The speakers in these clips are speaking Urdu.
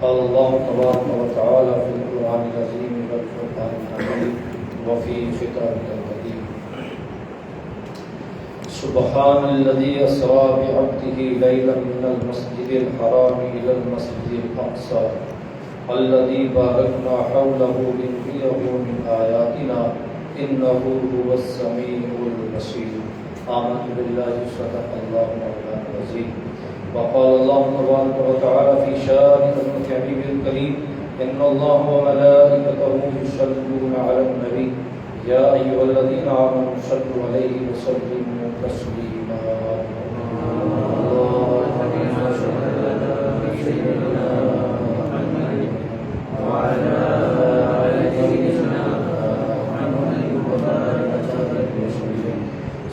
قال الله تبارك وتعالى في القرآن العظيم والفرقان الحميد وفي خطابه القديم سبحان الذي أسرى بعبده ليلا من المسجد الحرام إلى المسجد الأقصى الذي باركنا حوله لنريه من آياتنا إنه هو السميع البصير آمنت بالله صدق الله مولانا العظيم وقال الله تبارك وتعالى في شأن حبيبه الكريم إن الله وملائكته يصلون على النبي يا أيها الذين آمنوا صلوا عليه وسلموا تسليما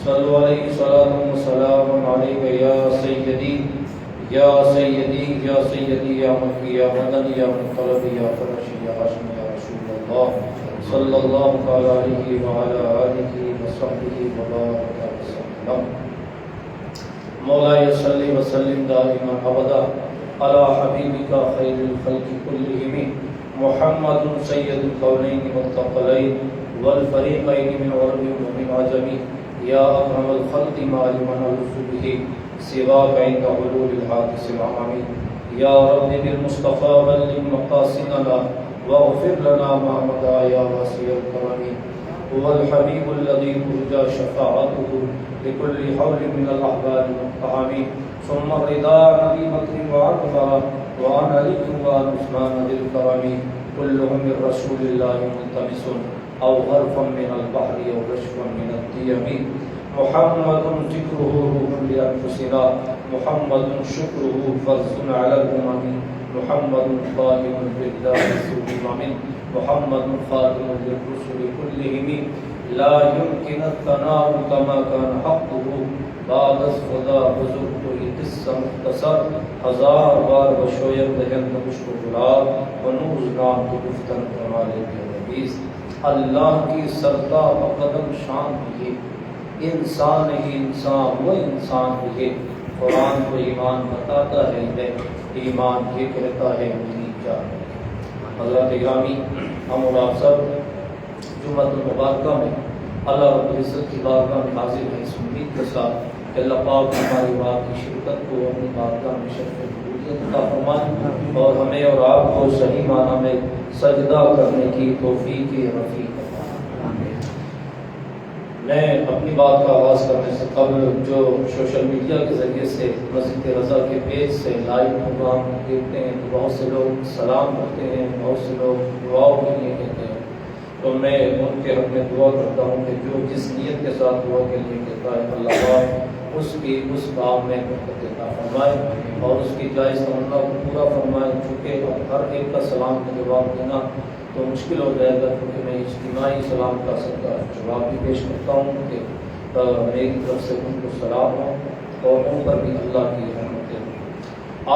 صلوا عليه صلاة وسلام عليك يا سيدي يا سيدي يا سيدي يا مكي يا مدني يا مطلبي يا فرشي يا هاشمي يا رسول الله صلى الله تعالى عليه وعلى آله وصحبه وبارك وسلم مولاي صل وسلم دائما أبدا على حبيبك خير الخلق كلهم محمد سيد الكونين والثقلين والفريقين من عرب ومن عجم يا أكرم الخلق ما لمن ألف به سواك عند حلول الحادث العمم يا رب بالمصطفى بلغ مقاصدنا واغفر لنا ما مضى يا واسع الكرم هو الحبيب الذي ترجى شفاعته لكل حول من الأحباب المقتحم ثم الرضا عن أبي بكر وعمر وعن علي وعن عثمان ذي الكرم كلهم من رسول الله ملتمس أو غرفا من البحر أو رشفا من الديم محمد ذكره روح لأنفسنا محمد شكره فرز على الأمم محمد قائم بالله ذو الأمم محمد خاتم للرسل كلهم لا يمكن الثناء كما كان حقه بعد خدا بزرگ کوئی قصہ مختصر ہزار بار بشویر دہن نبشت گلاب و نوز نام تو گفتن کمال حدیث اللہ کی سرتا و قدم شان ہے انسان ہی انسان وہ انسان ہے قرآن کو ایمان بتاتا ہے ایمان یہ کہتا ہے میری جان حضرات گرامی ہم اور آپ سب جمعۃ المبارکہ میں اللہ رب العزت کی بارگاہ میں حاضر ہیں اس امید کے ساتھ کہ اللہ پاک ہماری بات کی شرکت کو اپنی بارگاہ میں شرف قبولیت عطا فرمائے اور ہمیں اور آپ کو صحیح معنی میں سجدہ کرنے کی توفیق رفیق فرمائے۔ میں اپنی بات کا آغاز کرنے سے قبل جو سوشل میڈیا کے ذریعے سے مسجد رضا کے پیج سے لائیو پروگرام دیکھتے ہیں تو بہت سے لوگ سلام کرتے ہیں بہت سے لوگ دعاؤں کے لیے کہتے ہیں تو میں ان کے حق میں دعا کرتا ہوں کہ جو جس نیت کے ساتھ دعا کے لیے کہتا ہے اللہ پاک اس کام میں برکت عطا فرمائے اور اس کی جائز تمنا کو پورا فرمائے چونکہ ہر ایک کا سلام کا جواب دینا تو مشکل ہو جائے گا کیونکہ میں اجتماعی سلام کا سب کا جواب بھی پیش کرتا ہوں کہ میری طرف سے ان کو سلام ہو اور ان پر بھی اللہ کی رحمتیں ہوں۔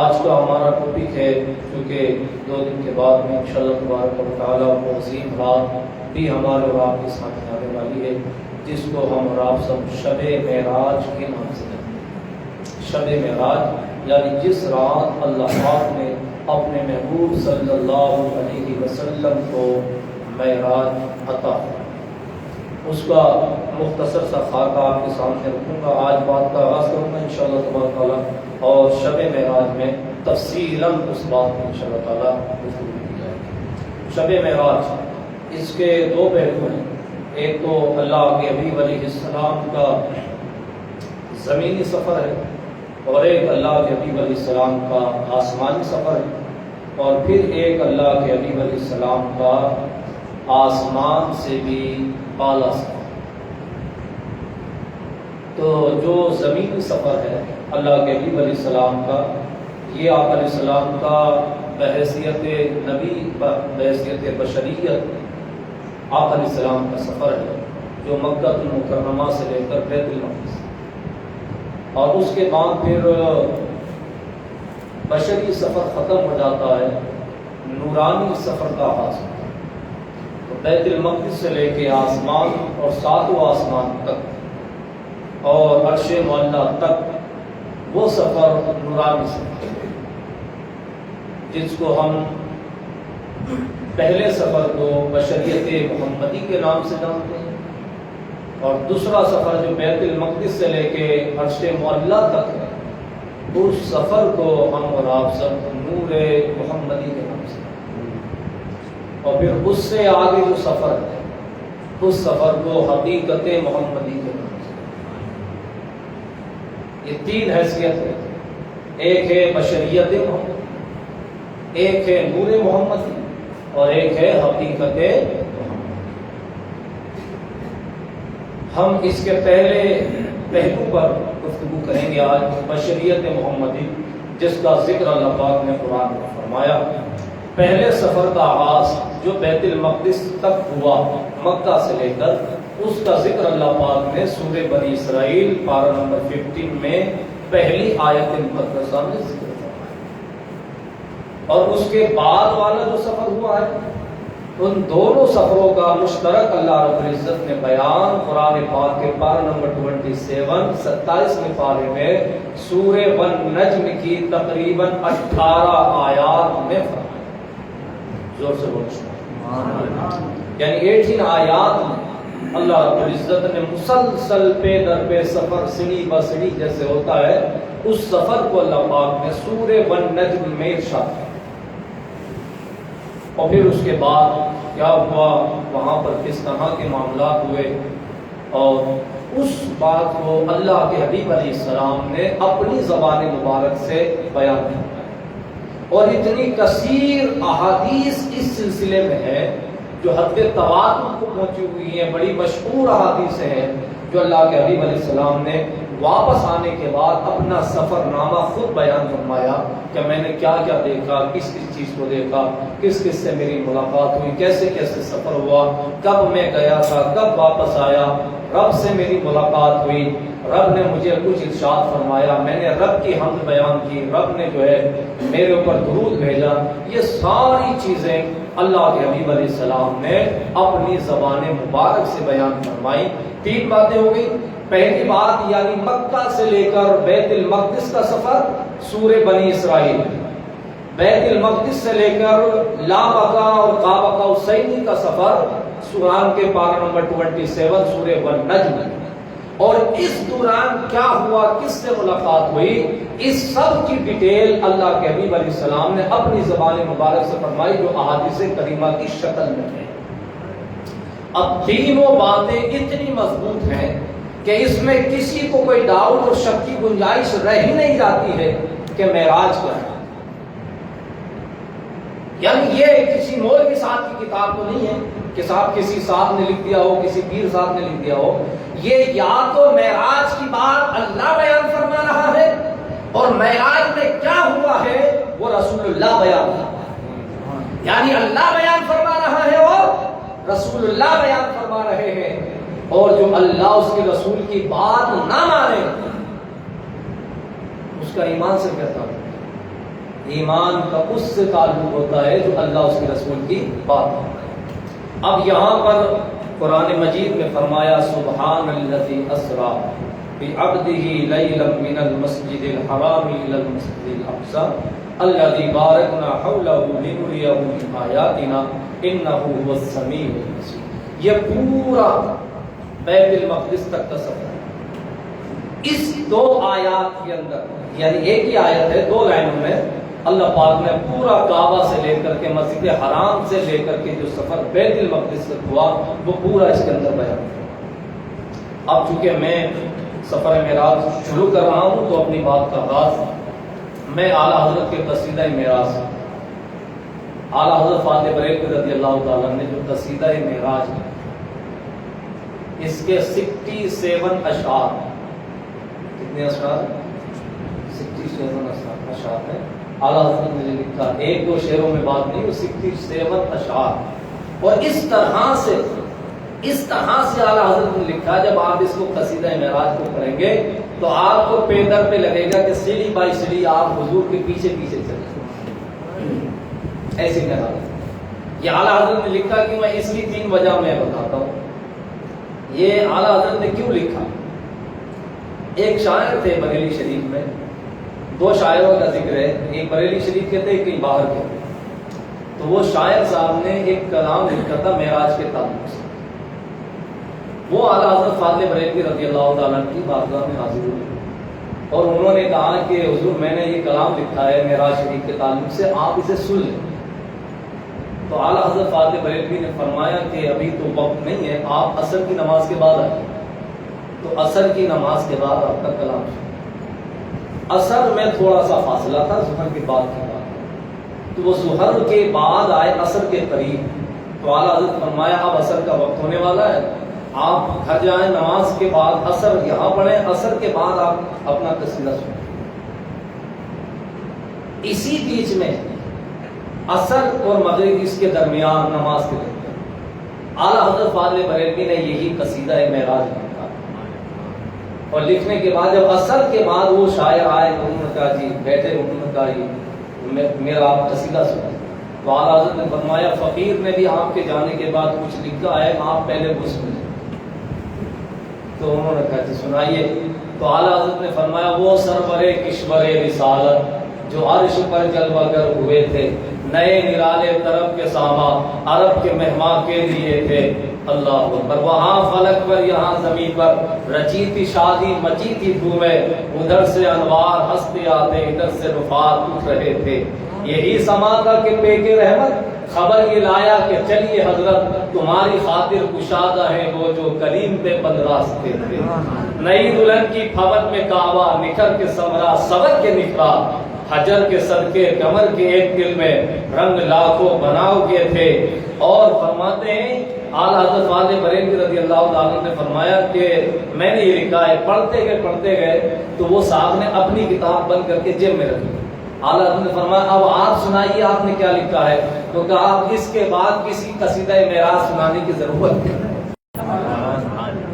آج کا ہمارا ٹاپک ہے کیونکہ 2 دن کے بعد میں انشاءاللہ تبارک و تعالیٰ وہ عظیم رات بھی ہمارے اور آپ کے سامنے آنے والی ہے جس کو ہم اور آپ سب شب معراج کے نام سے جانتے ہیں۔ شب معراج یعنی جس رات اللہ پاک نے اپنے محبوب صلی اللہ علیہ وسلم کو معراج عطا اس کا مختصر سا خاکہ آپ کے سامنے رکھوں گا۔ آج بات کا آغاز کروں گا انشاءاللہ تبارک تعالیٰ اور شب معراج میں تفصیلاً اس بات میں انشاءاللہ تعالیٰ گفتگو کی جائے گی۔ شب معراج اس کے 2 پہلو ہیں، ایک تو اللہ کے حبیب علیہ السلام کا زمینی سفر ہے اور ایک اللہ کے حبیب علیہ السلام کا آسمانی سفر ہے اور پھر ایک اللہ کے حبیب علیہ السلام کا آسمان سے بھی اعلیٰ سفر۔ تو جو زمینی سفر ہے اللہ کے حبیب علیہ السلام کا یہ آپ علیہ السلام کا بحیثیت نبی بحیثیت بشریت آپ علیہ السلام کا سفر ہے جو مکہ المکرمہ سے لے کر بیت المقدس اور اس کے بعد پھر بشری سفر ختم ہو جاتا ہے، نورانی سفر کا آغاز ہوتا ہے۔ تو بیت المقدس سے لے کے آسمان اور 7واں آسمان تک اور عرش معلیٰ تک وہ سفر نورانی سفر ہے۔ جس کو ہم پہلے سفر کو بشریت محمدی کے نام سے جانتے ہیں، اور دوسرا سفر جو بیت المقدس سے لے کے عرش معلیٰ تک ہے، اس سفر کو ہم اور آپ سب نور محمدی کے نام سے، اور پھر اس سے آگے جو سفر ہے اس سفر کو حقیقت محمدی کے نام سے۔ یہ تین حیثیت ہے، ایک ہے بشریت محمد، ایک ہے نور محمدی، اور ایک ہے حقیقت محمد۔ ہم اس کے پہلے پہلو پر گفتگو کریں گے آج، بشریت محمدی، جس کا ذکر اللہ پاک نے قرآن میں فرمایا۔ پہلے سفر کا آغاز جو بیت المقدس تک ہوا مکہ سے لے کر، اس کا ذکر اللہ پاک نے سورہ بنی اسرائیل پارہ نمبر 15 میں پہلی آیت مقدسہ میں ذکر فرمایا، اور اس کے بعد والا جو سفر ہوا ہے ان دونوں سفروں کا مشترک اللہ رب العزت نے بیان قرآن پاک کے پارہ نمبر 27 پارے میں سورہ والنجم کی تقریباً 18 آیات میں فرمایا۔ زور سے بولو یعنی 18 آیات میں اللہ رب العزت نے مسلسل پہ در پہ سفر، سیڑھی بسیڑھی جیسے ہوتا ہے، اس سفر کو اللہ پاک نے سورہ والنجم میں ارشاد کیا، اور پھر اس کے بعد کیا ہوا، وہاں پر کس طرح کے معاملات ہوئے، اور اس بات کو اللہ کے حبیب علیہ السلام نے اپنی زبان مبارک سے بیان کیا، اور اتنی کثیر احادیث اس سلسلے میں ہے جو حد تواتر کو پہنچی ہوئی ہیں، بڑی مشہور احادیث ہیں جو اللہ کے حبیب علیہ السلام نے واپس آنے کے بعد اپنا سفر نامہ خود بیان فرمایا کہ میں نے کیا کیا دیکھا، کس کس چیز کو دیکھا، کس کس سے میری ملاقات ہوئی، کیسے کیسے سفر ہوا، کب میں گیا تھا، کب واپس آیا، رب سے میری ملاقات ہوئی، رب نے مجھے کچھ ارشاد فرمایا، میں نے رب کی حمد بیان کی، رب نے جو ہے میرے اوپر درود بھیجا۔ یہ ساری چیزیں اللہ کے حبیب علیہ السلام نے اپنی زبان مبارک سے بیان فرمائی۔ 3 باتیں ہو گئی۔ پہلی بات یعنی مکہ سے لے کر بیت المقدس کا سفر سورہ بنی اسرائیل، بیت المقدس سے لے کر لامکہ اور قابقہ حسینی کا سفر قرآن کے پارہ نمبر 27 سورہ والنجم، اور اس دوران کیا ہوا، کس سے ملاقات ہوئی، اس سب کی ڈیٹیل اللہ کے حبیب علیہ السلام نے اپنی زبان مبارک سے فرمائی، جو احادیث کریمہ کی شکل میں ہے۔ اب تینوں باتیں اتنی مضبوط ہیں کہ اس میں کسی کو کوئی ڈاؤٹ اور شک کی گنجائش رہ ہی نہیں جاتی ہے کہ معراج کیا ہے۔ یعنی یہ کسی مولوی صاحب کی کتاب تو نہیں ہے کہ صاحب کسی صاحب نے لکھ دیا ہو، کسی پیر صاحب نے لکھ دیا ہو، یہ یا تو معراج کی بات اللہ بیان فرما رہا ہے، اور معراج میں کیا ہوا ہے وہ رسول اللہ بیان فرما رہا ہے، یعنی اللہ بیان فرما رہا ہے اور رسول اللہ بیان فرما رہے ہیں، اور جو اللہ اس کے رسول کی بات نہ مانے اس کا ایمان سے کیا تعلق؟ ایمان کا اس سے تعلق ہوتا ہے جو اللہ اس کے رسول کی بات مانے۔ اب یہاں پر قرآن مجید میں فرمایا سبحان الذی اسریٰ بعبدہ لیلا من المسجد الحرام الی المسجد الاقصی الذی بارکنا حولہ لنریہ من آیاتنا انہ هو السمیع البصیر۔ یہ پورا بیت المقدس تک کا سفر ہے۔ اس 2 آیات کے اندر، یعنی ایک ہی آیت ہے، 2 لائنوں میں اللہ پاک نے پورا کعبہ سے لے کر کے مسجد حرام سے لے کر کے جو سفر بیت المقدس تک ہوا وہ پورا اس کے اندر بیان ہے۔ اب چونکہ میں سفر معراج شروع کر رہا ہوں تو اپنی بات کا آغاز میں اعلیٰ حضرت کے قصیدہ معراج، اعلیٰ حضرت فاتح بریلوی رضی اللہ تعالیٰ نے جو قصیدہ معراج ہے اس کے 67 اشعار، کتنے اشعار؟ 67 اشعار ہیں۔ اعلیٰ حضرت نے لکھا، 1-2 شعروں میں بات نہیں، وہ 67 اشعار، اور اس طرح سے اعلیٰ حضرت نے لکھا، جب آپ اس کو قصیدہ معراج کو کریں گے تو آپ کو پیدر پہ لگے گا کہ سیڑھی بائی سیڑھی آپ حضور کے پیچھے پیچھے چلیں، ایسے معراج۔ یہ اعلیٰ حضرت نے لکھا کہ میں اس کی 3 وجہ میں بتاتا ہوں۔ یہ اعلیٰ حضرت نے کیوں لکھا؟ ایک شاعر تھے بریلی شریف میں دو شاعروں کا ذکر ہے، ایک بریلی شریف کے تھے، ایک کہیں باہر کے تھے۔ تو وہ شاعر صاحب نے ایک کلام لکھا تھا معراج کے تعلق سے۔ وہ اعلیٰ حضرت فاضل بریلوی رضی اللہ تعالیٰ کی بارگاہ میں حاضر ہوئے اور انہوں نے کہا کہ حضور میں نے یہ کلام لکھا ہے معراج شریف کے تعلق سے، آپ اسے سن لیں۔ تو اعلیٰ حضرت فاضل بریلوی نے فرمایا کہ ابھی تو وقت نہیں ہے، آپ عصر کی نماز کے بعد آئیں۔ تو عصر کی نماز کے بعد آپ کا کلام سن۔ عصر میں تھوڑا سا فاصلہ تھا ظہر کے بعد کی بات، تو وہ ظہر کے بعد آئے عصر کے قریب۔ تو اعلیٰ حضرت فرمایا اب عصر کا وقت ہونے والا ہے، آپ گھر جائیں، نماز کے بعد عصر یہاں پڑھیں، عصر کے بعد آپ اپنا قصیدہ سنیں۔ اسی بیچ میں عصر اور مغرب اس کے درمیان نماز کے درمیان اعلیٰ حضرت فاضل بریلوی نے یہی قصیدہ معراج لکھا، اور لکھنے کے بعد جب عصر کے بعد وہ شاعر آئے، انہوں نے کہا جی بیٹھے، انہوں نے کہا میرا آپ قصیدہ سنیں۔ تو اعلیٰ حضرت نے فرمایا فقیر نے بھی آپ کے جانے کے بعد کچھ لکھا ہے، آپ پہلے وہ سنیں۔ تو انہوں نے کہا جی سنائیے۔ تو اعلیٰ حضرت نے فرمایا وہ سرور کشور رسالت جو عرش پر جلوہ گر ہوئے تھے، نئے نرالے طرف کے ساما عرب کے مہمان کے لیے تھے، اللہ اکبر۔ وہاں فلک پر یہاں زمین پر رچی تھی شادی، مچی تھی دھومیں، ادھر سے انوار ہنستے آتے، ادھر سے رفات اٹھ رہے تھے۔ یہی سما تھا کہ پیک رحمت خبر یہ لایا کہ چلیے حضرت تمہاری خاطر کشادہ ہیں وہ جو کلیم پہ بند راستے تھے۔ نئی دلہن کی پھوٹ میں کعبہ، نکھر کے سمرا سبق کے نکھرا، حجر کے صدقے کمر کے ایک دل میں رنگ لاکھوں بناؤ کے تھے۔ اور فرماتے ہیں اعلیٰ حضرت فاضل بریلوی رضی اللہ تعالیٰ نے فرمایا کہ میں نے یہ لکھا ہے، پڑھتے گئے تو وہ صاحب نے اپنی کتاب بند کر کے جیب میں رکھی۔ اعلیٰ حضرت نے فرمایا اب آپ سنائیے آپ نے کیا لکھا ہے؟ تو کہا آپ اس کے بعد کسی قصیدہ معراج سنانے کی ضرورت نہیں۔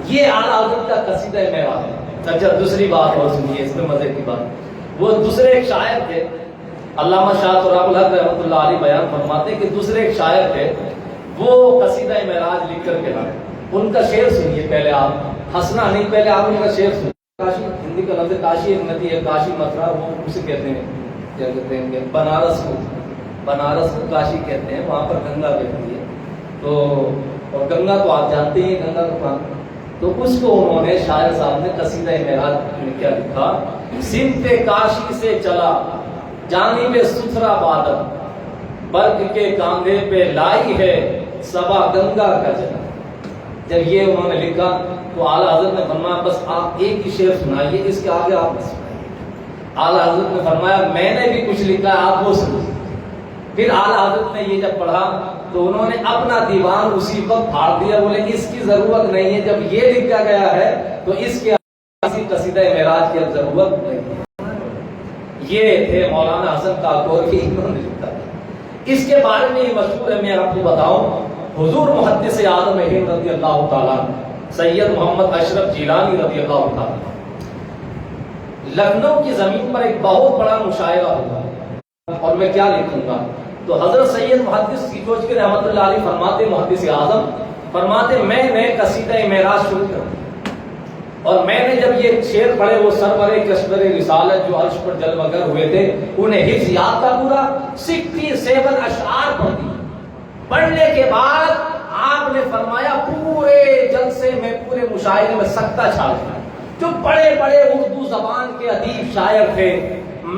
یہ اعلیٰ حضرت کا قصیدہ معراج ہے۔ اچھا دوسری بات اور سنیے، اس میں مزے کی بات، وہ دوسرے ایک شاعر تھے، علامہ شاہ تراب الحق رحمۃ اللہ علیہ بیان فرماتے کہ دوسرے ایک شاعر تھے، وہ قصیدہ معراج لکھ کر کے لائے۔ ان کا شعر سنیے پہلے، آپ ہنسنا نہیں، پہلے آپ ان کا شعر سنیے۔ کاشی، ہندی کا لفظ کاشی ایک ندی ہے، کاشی متھرا، وہ اسے کہتے ہیں کیا کہتے ہیں بنارس کو کاشی کہتے ہیں، وہاں پر گنگا بہتی ہے۔ تو اور گنگا تو آپ جانتے ہی گنگا کا پانی، تو اس کو انہوں نے شاعر صاحب نے قصیدہ معراج میں کیا لکھا؟ سمت کاشی سے چلا جانب ستھرا بادل، برق کے کاندھے پہ لائی ہے صبا گنگا کا جل۔ جب یہ انہوں نے لکھا تو اعلیٰ حضرت نے فرمایا بس آپ ایک ہی شعر سنائیے، اس کے آگے آپ نہ سنائیے۔ اعلیٰ حضرت نے فرمایا میں نے بھی کچھ لکھا ہے، آپ وہ سنیے۔ پھر اعلیٰ حضرت نے یہ جب پڑھا تو انہوں نے اپنا دیوان اسی وقت پھاڑ دیا، بولے اس کی ضرورت نہیں ہے، جب یہ لکھا گیا ہے تو اس کے کسی قصیدہ معراج کی اب ضرورت نہیں ہے۔ یہ تھے مولانا حسن کاکور، انہوں نے لکھا تھا۔ اس کے بارے میں یہ مشہور ہے، میں آپ کو بتاؤں، حضور محدث اعظم رضی اللہ تعالیٰ سید محمد اشرف جیلانی رضی اللہ تعالیٰ لکھنؤ کی زمین پر ایک بہت بڑا مشاعرہ ہوگا، اور میں کیا لکھوں گا؟ تو حضرت سید محدث سیکوچ کے رحمۃ اللہ علیہ فرماتے، محدث اعظم فرماتے میں نے قصیدہ معراج شروع کر دیا، اور میں نے جب یہ شعر پڑھے، وہ سرور کشور رسالت جو عرش پر جلوہ گر ہوئے تھے، انہیں حفظ یاد تھا پورا، 67 اشعار پڑھ دی۔ پڑھنے کے بعد آپ نے فرمایا پورے جلسے میں، پورے مشاعرے میں سکتہ چھا گیا۔ جو بڑے بڑے اردو زبان کے ادیب شاعر تھے،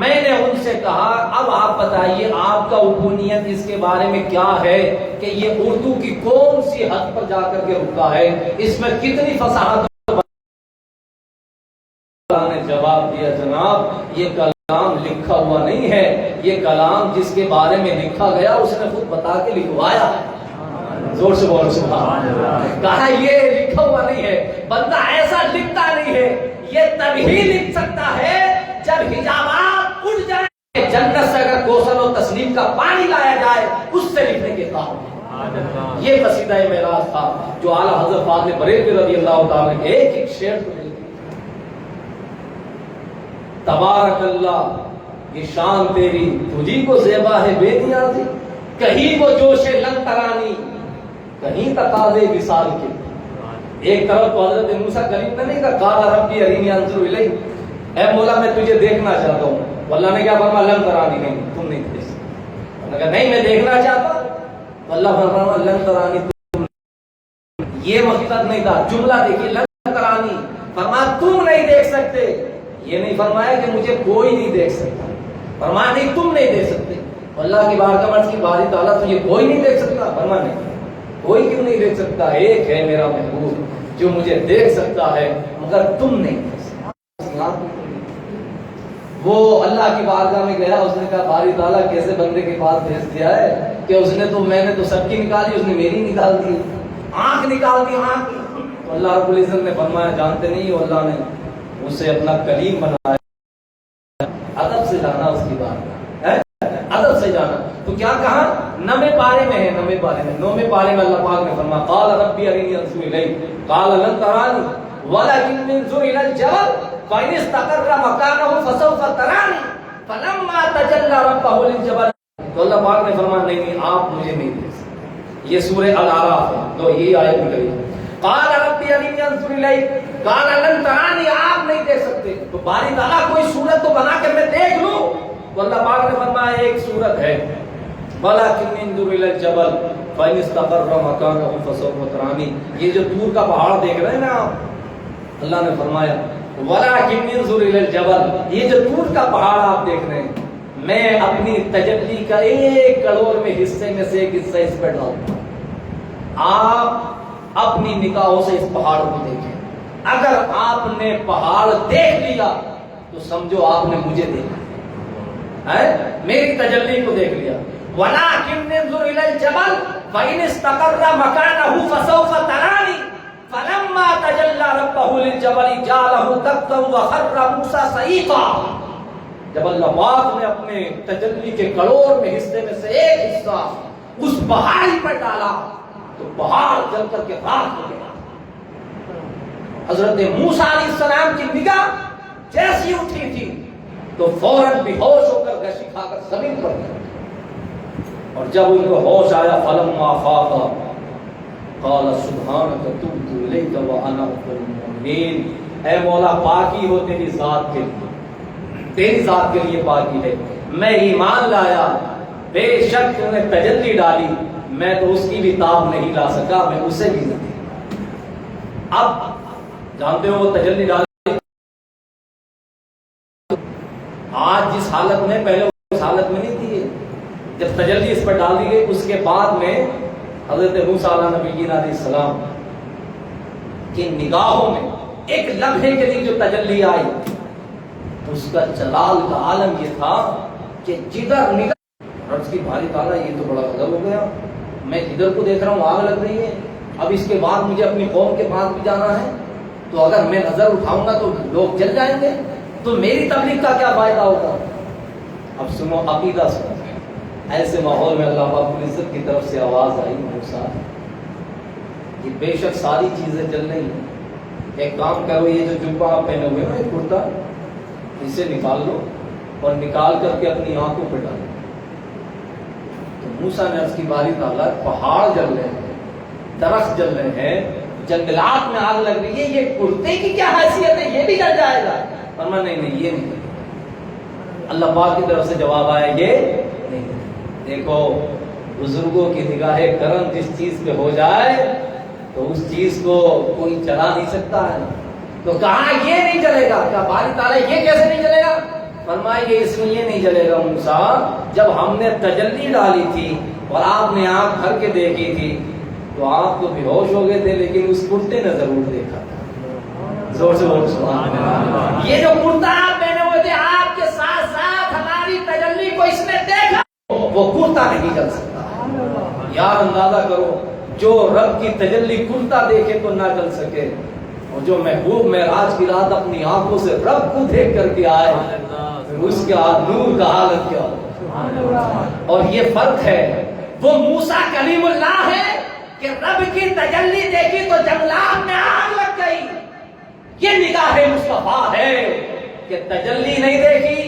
میں نے ان سے کہا اب آپ بتائیے آپ کا عبونیت اس کے بارے میں کیا ہے کہ یہ اردو کی کون سی حد پر جا کر کے رکا ہے، اس میں کتنی فصاحت؟ نے جواب دیا جناب یہ کلام لکھا ہوا نہیں ہے، یہ کلام جس کے بارے میں لکھا گیا اس نے خود بتا کے لکھوایا۔ زور سے بول سبحان اللہ۔ کہا یہ لکھا ہوا نہیں ہے، بندہ ایسا لکھتا نہیں ہے، یہ تبھی لکھ سکتا ہے جب حجابات اٹھ جائیں، جنت سے اگر کوثر و تسلیم کا پانی لایا جائے اس سے لکھنے کے قابل۔ یہ قصیدہ معراج تھا جو اعلیٰ حضرت فاضل بریلوی رضی اللہ تعالیٰ کے ایک ایک شعر کو تبارک اللہ یہ شان تیری تجھی کو زیبا ہے بے نیازی، کہیں وہ جوش لن ترانی کہیں تقاضے وصال کے۔ ایک طرف تو حضرت موسیٰ کلیم نے نہیں کہا قال ربی ارینی انظر الیک، اے مولا میں تجھے دیکھنا چاہتا ہوں، اللہ نے کیا فرمایا؟ لن ترانی، نہیں تم نہیں دیکھ سکتے. انہوں نے کہا نہیں میں دیکھنا چاہتا. تو اللہ فرمایا لن ترانی، یہ مقصد نہیں تھا. جملہ دیکھیے، لن ترانی فرمایا تم نہیں دیکھ سکتے. یہ نہیں فرمایا کہ مجھے کوئی نہیں دیکھ سکتا، فرمایا نہیں تم نہیں دیکھ سکتے. اللہ کی بارگاہ میں عرض کی باری تعالیٰ تو یہ کوئی نہیں دیکھ سکتا. فرمایا نہیں، کوئی کیوں نہیں دیکھ سکتا؟ ایک ہے میرا محبوب جو مجھے دیکھ سکتا ہے مگر تم نہیں دیکھ سکتا. وہ اللہ کی بارگاہ میں گیا، اس نے کہا باری تعالیٰ کیسے بندے کے پاس بھیج دیا ہے کہ اس نے تو، میں نے تو سب کی نکالی، اس نے میری نکال دی، آنکھ نکال دی آنکھ. تو اللہ رب العزت نے فرمایا جانتے نہیں ہو، اللہ نے اسے اپنا کلیم بنایا. ادب سے جانا اس کی بات، ادب سے جانا. تو کیا کہا؟ نویں پارے میں ہے، نویں پارے میں اللہ پاک نے فرمایا قال ربی ارنی انظر الیک قال لن ترانی ولکن انظر الی الجبل فإن استقر مکانہ فسوف ترانی فلما تجلی ربہ للجبل. تو اللہ پاک نے فرمایا نہیں آپ مجھے نہیں دیکھ سکتے. یہ سورہ الاعراف ہے، تو یہی آیت نکلی. قال ربی ارنی انظر الیک قال لن ترانی، آپ نہیں دیکھ سکتے. تو باری تعالیٰ کوئی صورت تو بنا کے میں دیکھ لوں. تو اللہ پاک نے فرمایا ایک صورت ہے، وَلَكِنْ انظُرْ إِلَى الْجَبَلِ فَإِنِ اسْتَقَرَّ مَكَانَهُ فَسَوْفَ تَرَانِي. یہ جو دور کا پہاڑ دیکھ رہے ہیں نا آپ، اللہ نے فرمایا وَلَكِنْ انظُرْ إِلَى الْجَبَلِ، یہ جو دور کا پہاڑ آپ دیکھ رہے ہیں میں اپنی تجلی کا 1 کروڑ میں حصے میں سے ایک حصہ اس پر ڈالوں گا. آپ اپنی نگاہوں سے اس پہاڑ کو دیکھیں. اگر آپ نے پہاڑ دیکھ لیا تو سمجھو آپ نے مجھے دیکھا ہے، میری تجلی کو دیکھ لیا. وَلَكِنْ انظُرْ إِلَى الْجَبَلِ فَإِنِ اسْتَقَرَّ مَكَانَهُ فَسَوْفَ تَرَانِي فَلَمَّا تَجَلَّى رَبُّهُ لِلْجَبَلِ جَعَلَهُ دَكًّا وَخَرَّ مُوسَىٰ صَعِقًا. جب اللہ پاک نے اپنے تجلی کے کروڑ میں حصے میں سے ایک حصہ اس پہاڑی پر ڈالا تو پہاڑ جل کر کے راکھ ہو گیا. حضرت موسیٰ علیہ السلام کی نگاہ جیسی اٹھی تھی تو فوراً بے ہوش ہو کر گشی کھا کر زمین پر گئے. اور جب ان کو ہوش آیا فلما افاق قال سبحانک تبت الیک وانا اول المؤمنین. اے مولا پاکی ہو تیری ذات کے لیے، تیری ذات کے لیے پاکی ہے. میں ایمان لایا، بے شک تو نے تجلی ڈالی، میں تو اس کی بھی تاب نہیں لا سکا، میں اسے بھی نہیں. اب جانتے ہو وہ تجلی ڈالی آج جس حالت میں، پہلے اس حالت میں نہیں تھی. جب تجلی اس پر ڈال دی گئی اس کے بعد میں حضرت موسیٰ علیہ السلام کی نگاہوں میں ایک لمحے کے لیے جو تجلی آئی تو اس کا جلال کا عالم یہ تھا کہ جدھر نگاہ رب کی بھاری تعالیٰ یہ تو بڑا غضب ہو گیا، میں جدھر کو دیکھ رہا ہوں آگ لگ رہی ہے، اب اس کے بعد مجھے اپنی قوم کے پاس بھی جانا ہے، تو اگر میں نظر اٹھاؤں گا تو لوگ جل جائیں گے، تو میری تبلیغ کا کیا فائدہ ہوگا. اب سنو عقیدہ سنو. ایسے ماحول میں اللہ پاک کی عزت کی طرف سے آواز آئی موسیٰ کہ بے شک ساری چیزیں چل رہی ہیں، ایک کام کرو، یہ جو جبہ آپ پہنے ہوئے ہیں کرتا اسے نکال لو اور نکال کر کے اپنی آنکھوں پہ ڈالو. تو موسیٰ نے عرض کی باری تعالیٰ پہاڑ جل رہے ہیں، درخت جل رہے ہیں، جنگلات میں آگ لگ رہی ہے، یہ کرتے کی کیا حیثیت ہے، یہ بھی جل جائے گا. فرمایا نہیں یہ نہیں. اللہ پاک کی طرف سے جواب آیا یہ نہیں. دیکھو بزرگوں کی نگاہ کرم جس چیز پہ ہو جائے تو اس چیز کو کوئی چلا نہیں سکتا ہے. تو کہا یہ نہیں چلے گا. کہا باری تعالیٰ یہ کیسے نہیں چلے گا؟ فرمایا یہ اس لیے نہیں چلے گا موسیٰ، جب ہم نے تجلی ڈالی تھی اور آپ نے آنکھ بھر کے دیکھی تھی تو آپ تو بے ہوش ہو گئے تھے، لیکن اس کرتے نے ضرور دیکھا تھا. زور سے بول سبحان اللہ. یہ جو کرتا آپ پہنے ہوئے تھے آپ کے ساتھ ساتھ ہماری تجلی کو اس نے دیکھا، وہ کرتا نہیں چل سکتا. یار اندازہ کرو، جو رب کی تجلی کرتا دیکھے تو نہ چل سکے، اور جو محبوب معراج کی رات اپنی آنکھوں سے رب کو دیکھ کر کے آئے اس کے نور کا حالت کیا ہو. اور یہ فرق ہے، وہ موسیٰ کلیم اللہ ہے کہ رب کی تجلی دیکھی تو جنگلات میں آگ لگ گئی. یہ نگاہ مصطفیٰ ہے کہ تجلی نہیں دیکھی،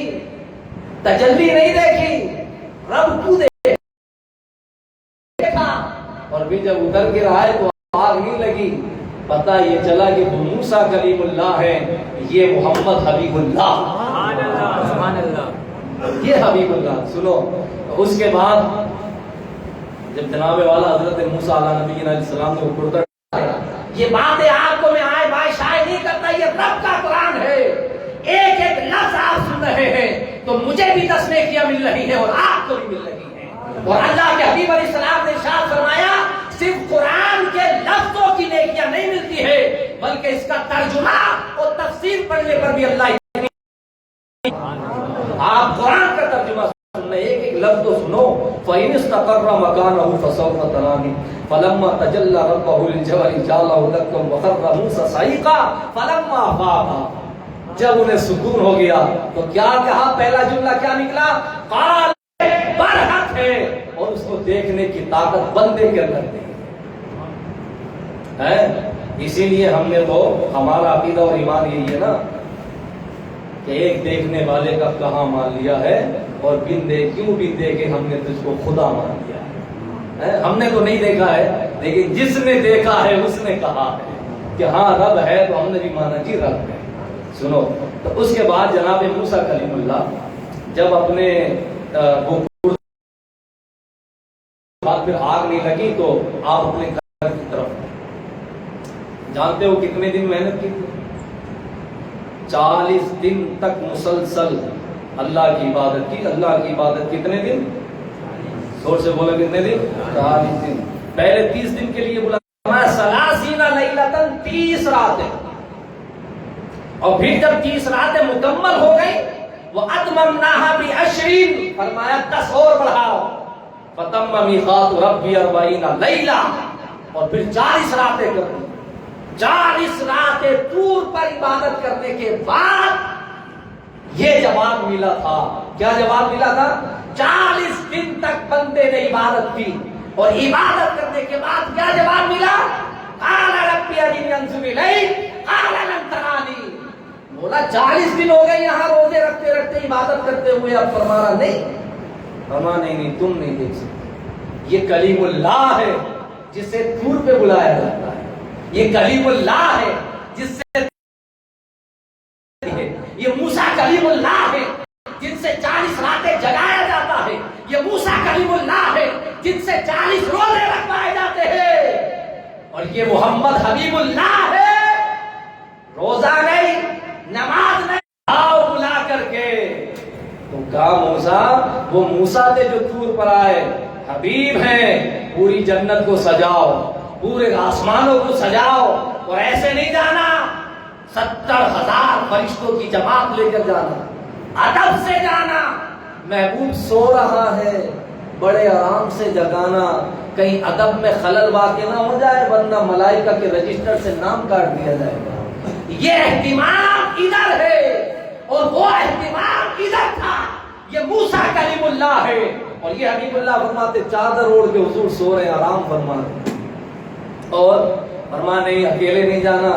تجلی نہیں دیکھی، رب کو دیکھا. اور بھی جب اتر کے رہا ہے تو آگ نہیں لگی، پتہ یہ چلا کہ وہ موسیٰ کلیم اللہ ہے، یہ محمد حبیب اللہ. سبحان اللہ. یہ حبیب اللہ سنو. اس کے بعد جب جناب والا حضرت موسیٰ علیہ نبی علیہ السلام نے اوپر یہ باتیں آپ کو میں آئے بھائی شاید نہیں کرتا, یہ رب کا قرآن ہے, ایک ایک لفظ آپ سن رہے ہیں تو مجھے بھی 10 نیکیاں مل رہی ہیں اور آپ کو بھی مل رہی ہیں. اور اللہ کے حبیب علیہ السلام نے ارشاد فرمایا صرف قرآن کے لفظوں کی نیکیاں نہیں ملتی ہے بلکہ اس کا ترجمہ اور تفسیر پڑھنے پر بھی اللہ. آپ قرآن کا ترجمہ سننا, ایک ایک لفظ تو سنو. فَإِنِ اسْتَقَرَّ مَكَانَهُ فَسَوْفَ تَرَانِي فَلَمَّا تَجَلَّى رَبُّهُ لِلْجَبَلِ جَعَلَهُ دَكًّا وَخَرَّ مُوسَىٰ صَعِقًا فَلَمَّا أَفَاقَ. جب انہیں سکون ہو گیا تو کیا کہا, پہلا جملہ کیا نکلا, قال برحق ہے, اور اس کو دیکھنے کی طاقت بندے کے اندر نہیں ہے. اسی لیے ہم نے تو ہمارا عقیدہ اور ایمان یہی ہے نا کہ ایک دیکھنے والے کا کہاں مان لیا ہے اور بن دیکھے ہم نے تجھ کو خدا مان لیا ہے. ہم نے تو نہیں دیکھا ہے لیکن جس نے دیکھا ہے اس نے کہا ہے کہ ہاں رب ہے, تو ہم نے بھی مانا جی رب ہے. سنو, تو اس کے بعد جناب موسیٰ کلیم اللہ جب اپنے پھر آگ نہیں لگی تو آپ اپنے گھر کی طرف جانتے ہو کتنے دن محنت کی تھی, 40 دن تک مسلسل اللہ کی عبادت کی. اللہ کی عبادت کتنے دن, زور سے بولو کتنے دن, 40 دن. پہلے 30 دن کے لیے بولا 30 لیلۃ 30 راتیں, اور پھر جب 30 راتیں مکمل ہو گئی وَأَتْمَمْنَاهَا بِعَشْرٍ فرمایا 10 اور بڑھاؤ, فَتَمَّ مِيقَاتُ رَبِّي 40 لیلۃ, اور پھر 40 راتیں کر دی. 40 راتیں طور پر عبادت کرنے کے بعد یہ جواب ملا تھا. کیا جواب ملا تھا, 40 دن تک بندے نے عبادت کی اور عبادت کرنے کے بعد کیا جواب ملا, قال ربی ارنی انظر الیک قال لن ترانی. بولا 40 دن ہو گئے یہاں روزے رکھتے رکھتے عبادت کرتے ہوئے, اب فرمانا نہیں, فرمانا نہیں تم نہیں دیکھ سکتے. یہ کلیم اللہ ہے جسے طور پہ بلایا جاتا ہے, یہ کلیم اللہ ہے جس سے, یہ موسیٰ کلیم اللہ ہے جن سے 40 راتیں جگایا جاتا ہے, یہ موسیٰ کلیم اللہ ہے جن سے 40 روزے رکھوائے جاتے ہیں, اور یہ محمد حبیب اللہ ہے. روزہ نہیں, نماز نہیں, آؤ بلا کر کے. تو کہا موسیٰ, وہ موسیٰ تھے جو طور پر آئے, حبیب ہیں, پوری جنت کو سجاؤ, پورے آسمانوں کو سجاؤ, اور ایسے نہیں جانا, 70,000 فرشتوں کی جماعت لے کر جانا, ادب سے جانا. محبوب سو رہا ہے, بڑے آرام سے جگانا, کہیں ادب میں خلل واقع نہ ہو جائے ورنہ ملائکہ کے رجسٹر سے نام کاٹ دیا جائے گا. یہ اہتمام ادھر ہے اور وہ اہتمام ادھر تھا. یہ موسیٰ کلیم اللہ ہے اور یہ حبیب اللہ فرماتے چادر اوڑھ کے حضور سو رہے, آرام فرماتے, اور فرما نہیں اکیلے نہیں جانا,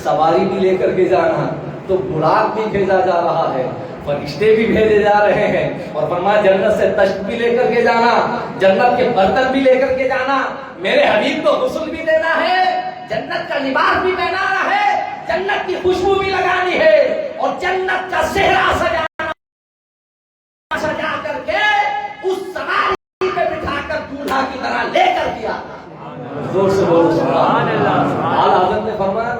سواری بھی لے کر کے جانا. تو براق بھی بھیجا جا رہا ہے, فرشتے بھی بھیجے جا رہے ہیں, اور فرمایا جنت سے تشت بھی لے کر کے جانا, جنت کے برتن بھی لے کر کے جانا. میرے حبیب کو غسل بھی دینا ہے, جنت کا لباس بھی پہنانا ہے, جنت کی خوشبو بھی لگانی ہے, اور جنت کا صحرا سجا کر کے اس سواری پہ بٹھا کر دولہا کی طرح لے کر دیا. زور سے بولو سبحان اللہ. اعلیٰ حضرت نے فرمایا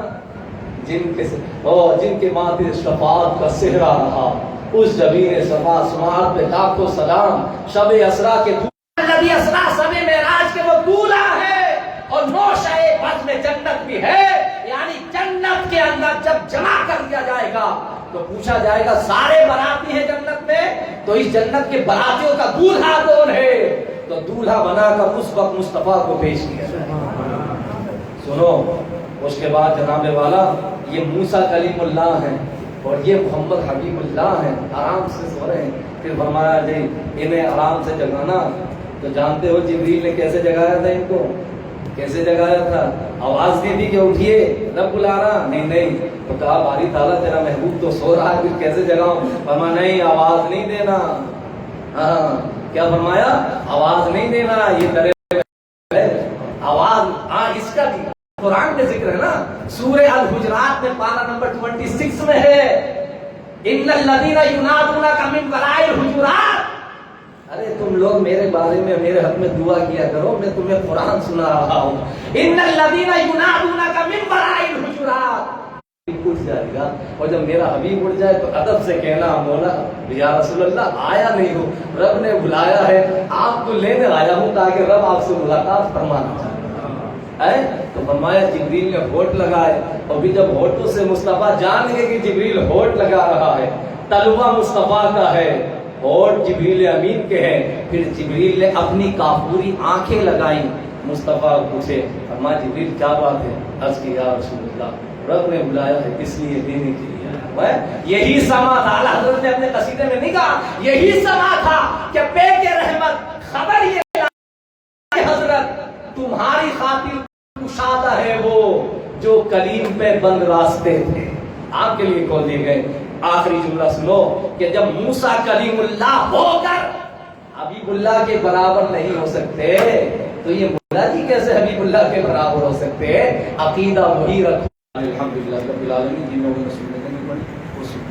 جن کے ماتھے شفاعت کا صحرا رہا, اس جبین صفا سماعت پہ لاکھوں سلام. شب اسرا کے نبی اسرا شب معراج کے وہ دولہا ہے, اور نوشہ بزم جنت بھی ہے. یعنی جنت کے اندر جب جمع کر دیا جائے گا تو پوچھا جائے گا سارے باراتی ہیں جنت میں, تو اس جنت کے براتیوں کا دولہا کون ہے, تو دولہا بنا کر اس وقت مصطفیٰ کو پیش کیا. سنو, اس کے بعد جناب والا یہ موسیٰ کلیم اللہ ہیں اور یہ محمد حبیب اللہ ہیں, آرام سے سو رہے ہیں. پھر فرمایا جی انہیں آرام سے جگانا. تو جانتے ہو جبریل نے کیسے جگایا تھا ان کو, کیسے جگایا تھا, آواز دی تھی کہ اٹھیے رب بلا رہا, نہیں. تو کہا باری تعالیٰ تیرا محبوب تو سو رہا ہے, پھر کیسے جگاؤں. فرمایا نہیں, آواز نہیں دینا. ہاں کیا فرمایا, آواز نہیں دینا, یہ کرے آواز. ہاں اس کا بھی قرآن میں ذکر ہے نا, سورہ الحجرات میں پارہ نمبر 26 میں ہے. ان الذین ینادونک من وراء الحجرات، ارے تم لوگ میرے بارے میں میرے حق میں دعا کیا کرو، میں تمہیں قرآن سنا رہا ہوں. ان الذین ینادونک من وراء الحجرات، اٹھ جائے گا. اور جب میرا حبیب اٹھ جائے تو ادب سے کہنا مولا یا رسول اللہ آیا نہیں ہوں، رب نے بلایا ہے، آپ کو لینے آیا ہوں تاکہ رب آپ سے ملاقات فرمانا چاہے. تو فرمایا جبریل نے ہوٹ لگائے، اور بھی جب ہوٹوں سے مصطفیٰ جان گئے کہ جبریل ہوٹ لگا رہا ہے، طلبہ مصطفیٰ کا ہے، ہوٹ جبریل امین کے ہیں، پھر جبریل نے اپنی کافوری آنکھیں لگائیں، مصطفیٰ پوچھے فرمایا جبریل کیا بات ہے؟ عرض کی یا رسول اللہ رب نے بلایا ہے اس لیے دینے کے لیے آیا ہے. یہی سما تھا، اعلیٰ حضرت نے اپنے قصیدے میں نہیں کہا یہی سما تھا کہ بے کے رحمت خبر یہ حضرت تمہاری خاطر کشادہ ہے وہ جو کلیم پہ بند راستے تھے، آپ کے لیے کھول دیے گئے. آخری جملہ سنو کہ جب موسیٰ کلیم اللہ ہو کر حبیب اللہ کے برابر نہیں ہو سکتے تو یہ مولا جی کیسے حبیب اللہ کے برابر ہو سکتے ہیں؟ عقیدہ وہی رکھو. الحمدللہ رب العالمین. جن لوگوں نے سننے نہیں پڑی وہ سن